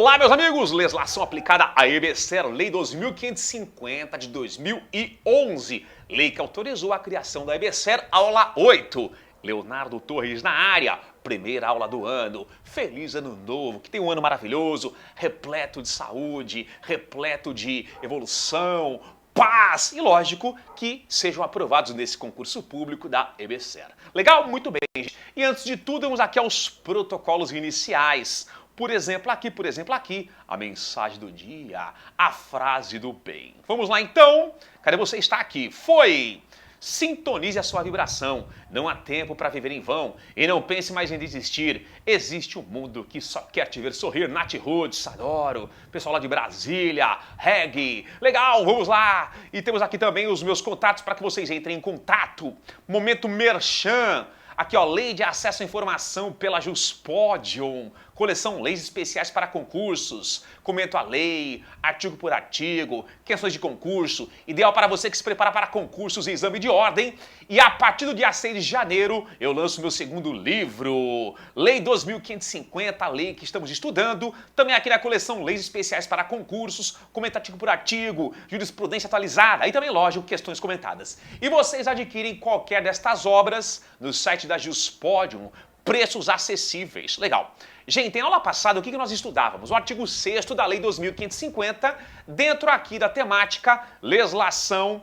Olá, meus amigos! Legislação aplicada à EBSER, Lei 2550 de 2011. Lei que autorizou a criação da EBSER, aula 8. Leonardo Torres na área, primeira aula do ano. Feliz ano novo, que tenha um ano maravilhoso, repleto de saúde, repleto de evolução, paz e, lógico, que sejam aprovados nesse concurso público da EBSER. Legal? Muito bem, gente. E antes de tudo, vamos aqui aos protocolos iniciais. Por exemplo, aqui, a mensagem do dia, a frase do bem. Vamos lá, então? Cadê você? Está aqui. Foi! Sintonize a sua vibração. Não há tempo para viver em vão. E não pense mais em desistir. Existe um mundo que só quer te ver sorrir. Nath Roots, adoro. Pessoal lá de Brasília, reggae. Legal, vamos lá. E temos aqui também os meus contatos para que vocês entrem em contato. Momento Merchan. Aqui, ó, Lei de Acesso à Informação pela Juspodium, coleção Leis Especiais para Concursos, comento a lei, artigo por artigo, questões de concurso, ideal para você que se prepara para concursos e exame de ordem. E a partir do dia 6 de janeiro, eu lanço meu segundo livro, Lei 2550, a lei que estamos estudando, também aqui na coleção Leis Especiais para Concursos, comento artigo por artigo, jurisprudência atualizada e também, lógico, questões comentadas. E vocês adquirem qualquer destas obras no site da Juspodium, preços acessíveis. Legal. Gente, em aula passada, o que nós estudávamos? O artigo 6º da Lei 2550, dentro aqui da temática legislação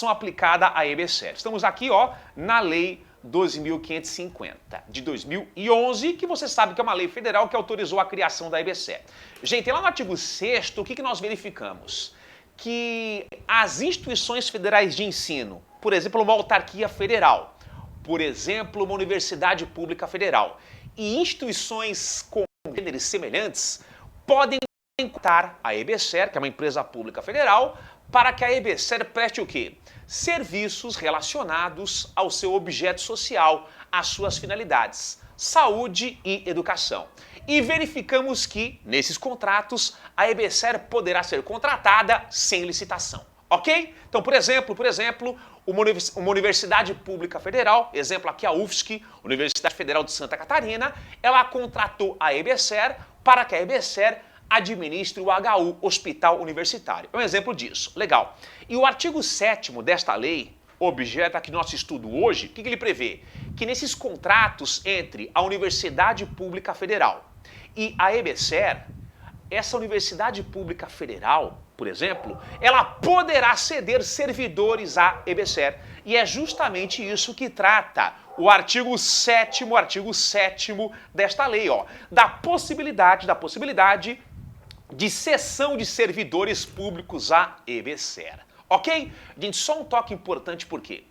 aplicada à EBSER. Estamos aqui, ó, na Lei 2550 de 2011, que você sabe que é uma lei federal que autorizou a criação da EBSER. Gente, lá no artigo 6º, o que nós verificamos? Que as instituições federais de ensino, por exemplo, uma autarquia federal, por exemplo, uma universidade pública federal e instituições com gêneros semelhantes podem encontrar a EBSER, que é uma empresa pública federal, para que a EBSER preste o quê? Serviços relacionados ao seu objeto social, às suas finalidades, saúde e educação. E verificamos que, nesses contratos, a EBSER poderá ser contratada sem licitação. Ok? Então, por exemplo, uma universidade pública federal, exemplo aqui a UFSC, Universidade Federal de Santa Catarina, ela contratou a EBSER para que a EBSER administre o HU, Hospital Universitário. É um exemplo disso. Legal. E o artigo 7º desta lei, objeto aqui do nosso estudo hoje, o que ele prevê? Que nesses contratos entre a Universidade Pública Federal e a EBSER, essa Universidade Pública Federal, por exemplo, ela poderá ceder servidores à EBSER. E é justamente isso que trata o artigo 7º desta lei, ó, da possibilidade de cessão de servidores públicos à EBSER. Ok? Gente, só um toque importante, por quê?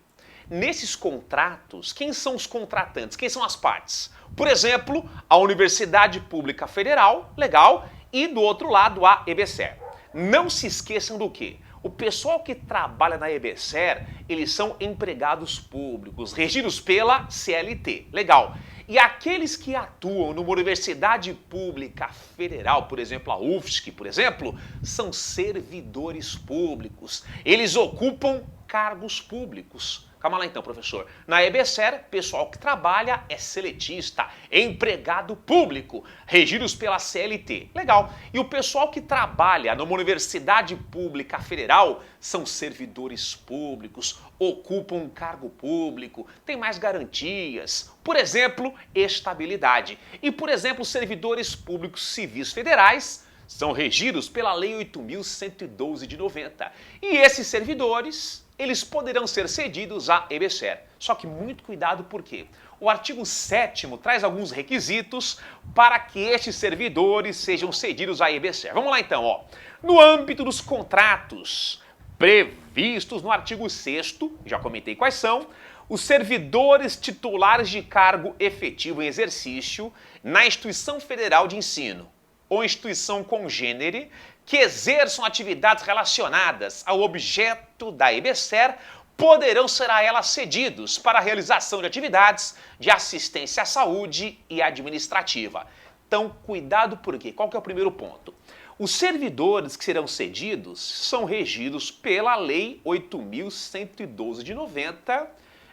Nesses contratos, quem são os contratantes? Quem são as partes? Por exemplo, a Universidade Pública Federal, legal, e do outro lado a EBSER. Não se esqueçam do quê? O pessoal que trabalha na EBSER, eles são empregados públicos, regidos pela CLT. Legal. E aqueles que atuam numa universidade pública federal, por exemplo, a UFSC, por exemplo, são servidores públicos. Eles ocupam cargos públicos. Calma lá então, professor. Na EBSER, pessoal que trabalha é seletista, é empregado público, regidos pela CLT. Legal. E o pessoal que trabalha numa universidade pública federal são servidores públicos, ocupam um cargo público, tem mais garantias. Por exemplo, estabilidade. E, por exemplo, servidores públicos civis federais são regidos pela Lei 8.112 de 90. E esses servidores, eles poderão ser cedidos à EBSER. Só que muito cuidado, porque o artigo 7º traz alguns requisitos para que estes servidores sejam cedidos à EBSER. Vamos lá então, ó. No âmbito dos contratos previstos no artigo 6º, já comentei quais são, os servidores titulares de cargo efetivo em exercício na instituição federal de ensino ou instituição congênere que exerçam atividades relacionadas ao objeto da EBSER poderão ser a ela cedidos para a realização de atividades de assistência à saúde e administrativa. Então, cuidado, porque qual que é o primeiro ponto? Os servidores que serão cedidos são regidos pela Lei 8.112 de 90,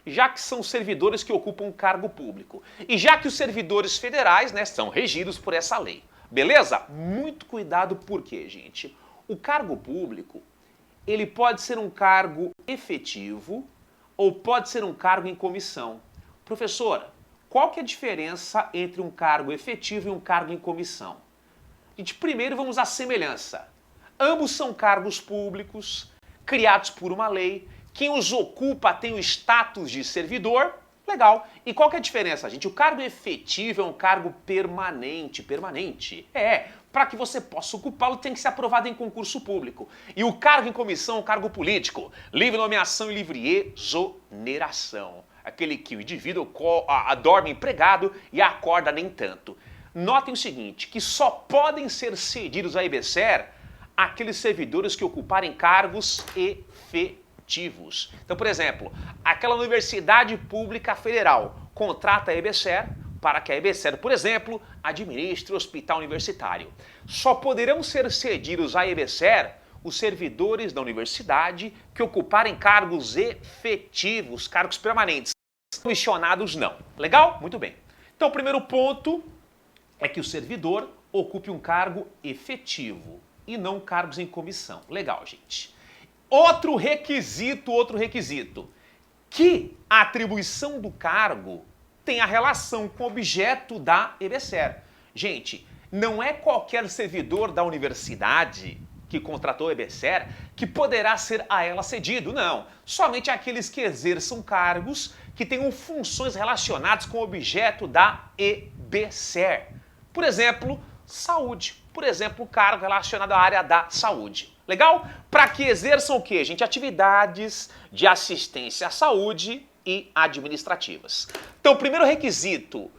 já que são servidores que ocupam um cargo público. E já que os servidores federais, são regidos por essa lei. Beleza? Muito cuidado por quê, gente? O cargo público, ele pode ser um cargo efetivo ou pode ser um cargo em comissão. Professora, qual que é a diferença entre um cargo efetivo e um cargo em comissão? Gente, primeiro vamos à semelhança. Ambos são cargos públicos, criados por uma lei. Quem os ocupa tem o status de servidor. Legal. E qual que é a diferença, gente? O cargo efetivo é um cargo permanente. Para que você possa ocupá-lo tem que ser aprovado em concurso público. E o cargo em comissão é um cargo político. Livre nomeação e livre exoneração. Aquele que o indivíduo dorme empregado e acorda nem tanto. Notem o seguinte, que só podem ser cedidos à EBSER aqueles servidores que ocuparem cargos efetivos. Então, por exemplo, aquela universidade pública federal contrata a EBSER para que a EBSER, por exemplo, administre o hospital universitário. Só poderão ser cedidos à EBSER os servidores da universidade que ocuparem cargos efetivos, cargos permanentes. Comissionados não. Legal? Muito bem. Então, o primeiro ponto é que o servidor ocupe um cargo efetivo e não cargos em comissão. Legal, gente. Outro requisito, que a atribuição do cargo tenha relação com o objeto da EBSER. Gente, não é qualquer servidor da universidade que contratou a EBSER que poderá ser a ela cedido, não. Somente aqueles que exerçam cargos que tenham funções relacionadas com o objeto da EBSER. Por exemplo, saúde. Por exemplo, cargo relacionado à área da saúde. Legal? Para que exerçam o quê, gente? Atividades de assistência à saúde e administrativas. Então, o primeiro requisito,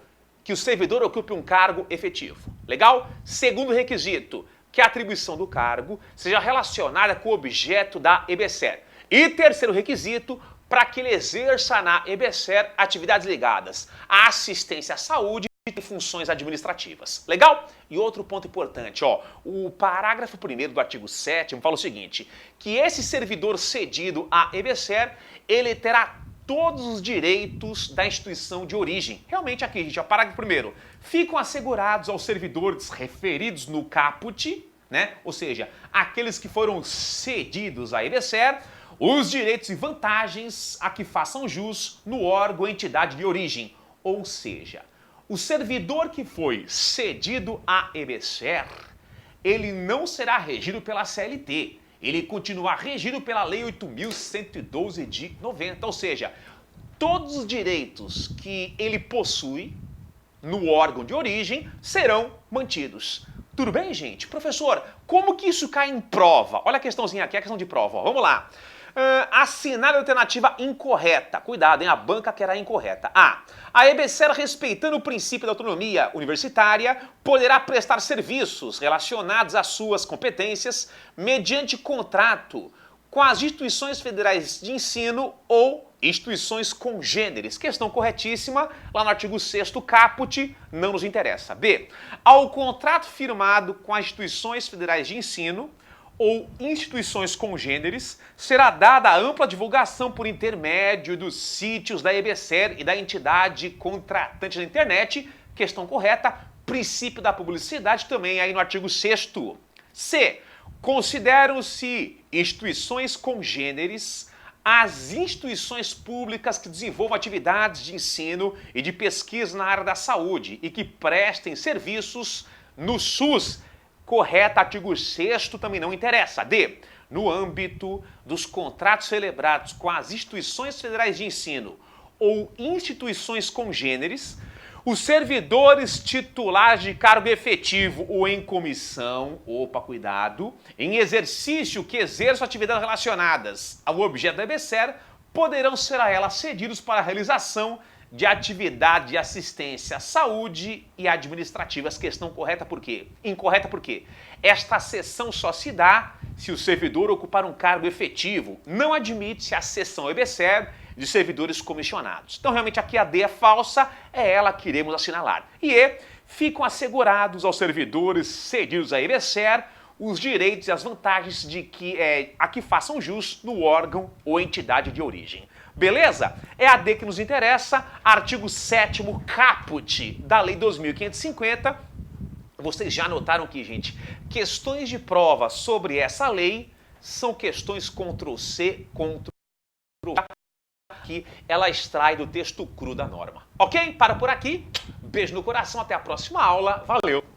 que o servidor ocupe um cargo efetivo. Legal? Segundo requisito, que a atribuição do cargo seja relacionada com o objeto da EBSER. E terceiro requisito, para que ele exerça na EBSER atividades ligadas à assistência à saúde e funções administrativas. Legal? E outro ponto importante, o parágrafo 1º do artigo 7º fala o seguinte, que esse servidor cedido à EBSER, ele terá todos os direitos da instituição de origem. Realmente aqui, gente, o parágrafo 1º, ficam assegurados aos servidores referidos no caput, né? Ou seja, aqueles que foram cedidos à EBSER, os direitos e vantagens a que façam jus no órgão ou entidade de origem. Ou seja, o servidor que foi cedido à EBSER, ele não será regido pela CLT, ele continuará regido pela Lei 8.112 de 90, ou seja, todos os direitos que ele possui no órgão de origem serão mantidos. Tudo bem, gente? Professor, como que isso cai em prova? Olha a questãozinha aqui, a questão de prova. Vamos lá. Assinar a alternativa incorreta. Cuidado, hein? A banca querá incorreta. A EBSER, respeitando o princípio da autonomia universitária, poderá prestar serviços relacionados às suas competências mediante contrato com as instituições federais de ensino ou instituições congêneres. Questão corretíssima, lá no artigo 6º caput, não nos interessa. B. Ao contrato firmado com as instituições federais de ensino ou instituições congêneres, será dada ampla divulgação por intermédio dos sítios da EBSER e da entidade contratante da internet. Questão correta, princípio da publicidade também aí no artigo 6º. C. Consideram-se instituições congêneres as instituições públicas que desenvolvam atividades de ensino e de pesquisa na área da saúde e que prestem serviços no SUS. Correta, artigo 6º também não interessa. D. No âmbito dos contratos celebrados com as instituições federais de ensino ou instituições congêneres, os servidores titulares de cargo efetivo ou em comissão, cuidado, em exercício que exerçam atividades relacionadas ao objeto da EBSER, poderão ser a ela cedidos para a realização de atividade de assistência à saúde e administrativas. Questão correta por quê? Incorreta por quê? Esta cessão só se dá se o servidor ocupar um cargo efetivo. Não admite-se a cessão EBSER de servidores comissionados. Então, realmente, aqui a D é falsa, é ela que iremos assinalar. E E, ficam assegurados aos servidores cedidos à EBSER os direitos e as vantagens de a que façam jus no órgão ou entidade de origem. Beleza? É a D que nos interessa, artigo 7º caput da Lei 2.550, Vocês já notaram que, gente, questões de prova sobre essa lei são questões Ctrl+C, Ctrl+V, que ela extrai do texto cru da norma. Ok? Para por aqui. Beijo no coração, até a próxima aula. Valeu!